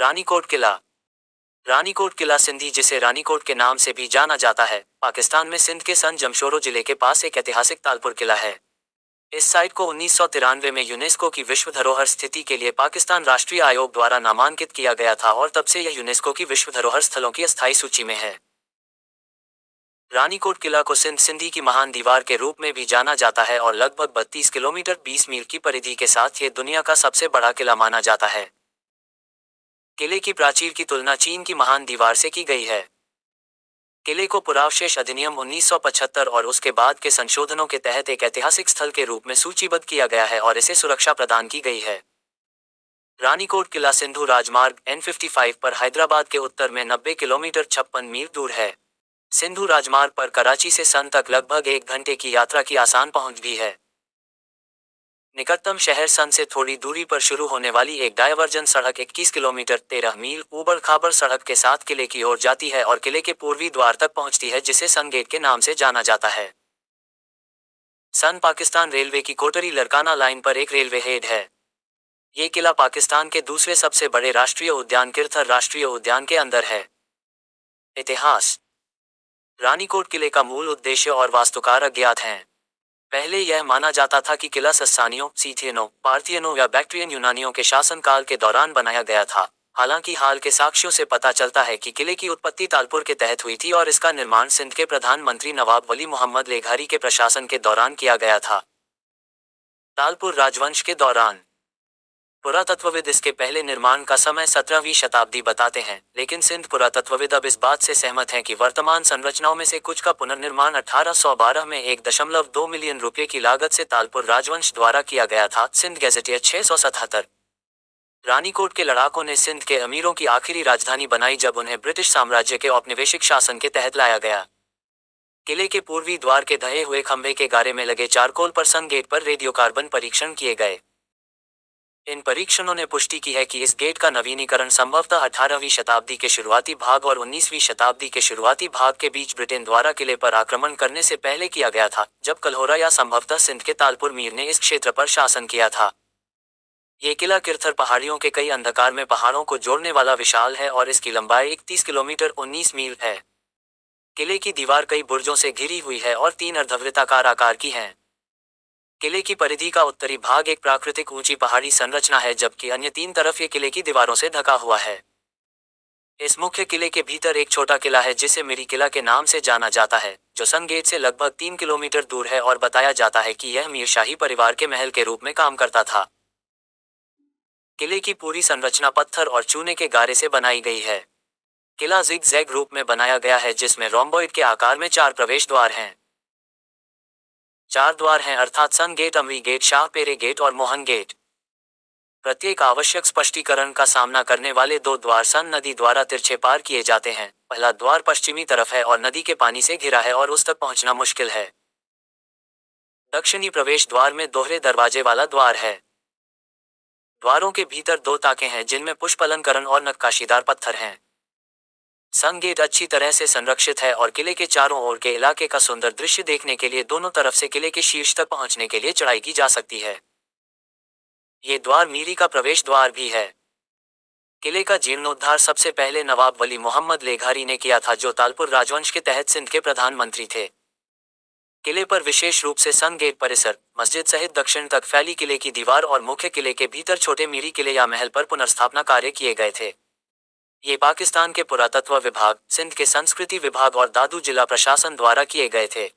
रानीकोट किला। रानीकोट किला सिंधी, जिसे रानीकोट के नाम से भी जाना जाता है, पाकिस्तान में सिंध के सन जमशोरो जिले के पास एक ऐतिहासिक तालपुर किला है। इस साइट को 1993 में यूनेस्को की विश्व धरोहर स्थिति के लिए पाकिस्तान राष्ट्रीय आयोग द्वारा नामांकित किया गया था और तब से यह यूनेस्को की विश्व धरोहर स्थलों की अस्थायी सूची में है। रानीकोट किला को सिंधी की महान दीवार के रूप में भी जाना जाता है और लगभग 32 किलोमीटर 20 मील की परिधि के साथ ये दुनिया का सबसे बड़ा किला माना जाता है। किले की प्राचीर की तुलना चीन की महान दीवार से की गई है। किले को पुरावशेष अधिनियम 1975 और उसके बाद के संशोधनों के तहत एक ऐतिहासिक स्थल के रूप में सूचीबद्ध किया गया है और इसे सुरक्षा प्रदान की गई है। रानीकोट किला सिंधु राजमार्ग N55 पर हैदराबाद के उत्तर में 90 किलोमीटर 56 मील दूर है। सिंधु राजमार्ग पर कराची से सन तक लगभग 1 घंटे की यात्रा की आसान पहुंच भी है। निकटतम शहर सन से थोड़ी दूरी पर शुरू होने वाली एक डायवर्जन सड़क 21 किलोमीटर 13 मील ऊबड़ खाबड़ सड़क के साथ किले की ओर जाती है और किले के पूर्वी द्वार तक पहुंचती है, जिसे सन गेट के नाम से जाना जाता है। सन पाकिस्तान रेलवे की कोटरी लरकाना लाइन पर एक रेलवे हेड है। ये किला पाकिस्तान के दूसरे सबसे बड़े राष्ट्रीय उद्यान किरथर राष्ट्रीय उद्यान के अंदर है। इतिहास। रानीकोट किले का मूल उद्देश्य और वास्तुकार अज्ञात हैं। पहले यह माना जाता था कि किला सस्सानियों, सीथियनों, पार्थियनों या बैक्ट्रियन यूनानियों के शासनकाल के दौरान बनाया गया था। हालांकि हाल के साक्ष्यों से पता चलता है कि किले की उत्पत्ति तालपुर के तहत हुई थी और इसका निर्माण सिंध के प्रधानमंत्री नवाब वली मोहम्मद लेघारी के प्रशासन के दौरान किया गया था। तालपुर राजवंश के दौरान। पुरातत्वविद इसके पहले निर्माण का समय 17वीं शताब्दी बताते हैं, लेकिन सिंध पुरातत्वविद अब इस बात से सहमत हैं कि वर्तमान संरचनाओं में से कुछ का पुनर्निर्माण 1812 में 1.2 मिलियन रुपये की लागत से तालपुर राजवंश द्वारा किया गया था। सिंध गैजेटियर 677। रानीकोट के लड़ाकों ने सिंध के अमीरों की आखिरी राजधानी बनाई जब उन्हें ब्रिटिश साम्राज्य के औपनिवेशिक शासन के तहत लाया गया। किले के पूर्वी द्वार के ढहे हुए खंभे के गारे में लगे चारकोल पर सन गेट पर रेडियोकार्बन परीक्षण किए गए। इन परीक्षणों ने पुष्टि की है कि इस गेट का नवीनीकरण संभवतः 18वीं शताब्दी के शुरुआती भाग और 19वीं शताब्दी के शुरुआती भाग के बीच ब्रिटेन द्वारा किले पर आक्रमण करने से पहले किया गया था, जब कल्होरा या संभवतः सिंध के तालपुर मीर ने इस क्षेत्र पर शासन किया था। ये किला किरथर पहाड़ियों के कई अंधकार में पहाड़ों को जोड़ने वाला विशाल है और इसकी लंबाई 31 किलोमीटर 19 मील है। किले की दीवार कई बुर्जों से घिरी हुई है और 3 अर्धवृत्ताकार आकार की हैं। किले की परिधि का उत्तरी भाग एक प्राकृतिक ऊंची पहाड़ी संरचना है, जबकि अन्य 3 तरफ ये किले की दीवारों से ढका हुआ है। इस मुख्य किले के भीतर एक छोटा किला है जिसे मिरी किला के नाम से जाना जाता है, जो सन गेट से लगभग 3 किलोमीटर दूर है और बताया जाता है कि यह मीर शाही परिवार के महल के रूप में काम करता था। किले की पूरी संरचना पत्थर और चूने के गारे से बनाई गई है। किला जिग-जैग रूप में बनाया गया है, जिसमें रोम्बोइड के आकार में 4 प्रवेश द्वार हैं। 4 द्वार हैं, अर्थात सन गेट, अमरी गेट, शाहपेरे गेट और मोहन गेट। प्रत्येक आवश्यक स्पष्टीकरण का सामना करने वाले 2 द्वार सन नदी द्वारा तिरछे पार किए जाते हैं। पहला द्वार पश्चिमी तरफ है और नदी के पानी से घिरा है और उस तक पहुंचना मुश्किल है। दक्षिणी प्रवेश द्वार में दोहरे दरवाजे वाला द्वार है। द्वारों के भीतर 2 ताकें हैं जिनमें पुष्प अलंकरण और नक्काशीदार पत्थर हैं। सन गेट अच्छी तरह से संरक्षित है और किले के चारों ओर के इलाके का सुंदर दृश्य देखने के लिए दोनों तरफ से किले के शीर्ष तक पहुंचने के लिए चढ़ाई की जा सकती है। ये द्वार मीरी का प्रवेश द्वार भी है। किले का जीर्णोद्धार सबसे पहले नवाब वली मोहम्मद लेघारी ने किया था, जो तालपुर राजवंश के तहत सिंध के प्रधानमंत्री थे। किले पर विशेष रूप से सन गेट परिसर, मस्जिद सहित दक्षिण तक फैली किले की दीवार और मुख्य किले के भीतर छोटे मीरी किले या महल पर पुनर्स्थापना कार्य किए गए थे। ये पाकिस्तान के पुरातत्व विभाग, सिंध के संस्कृति विभाग और दादू जिला प्रशासन द्वारा किए गए थे।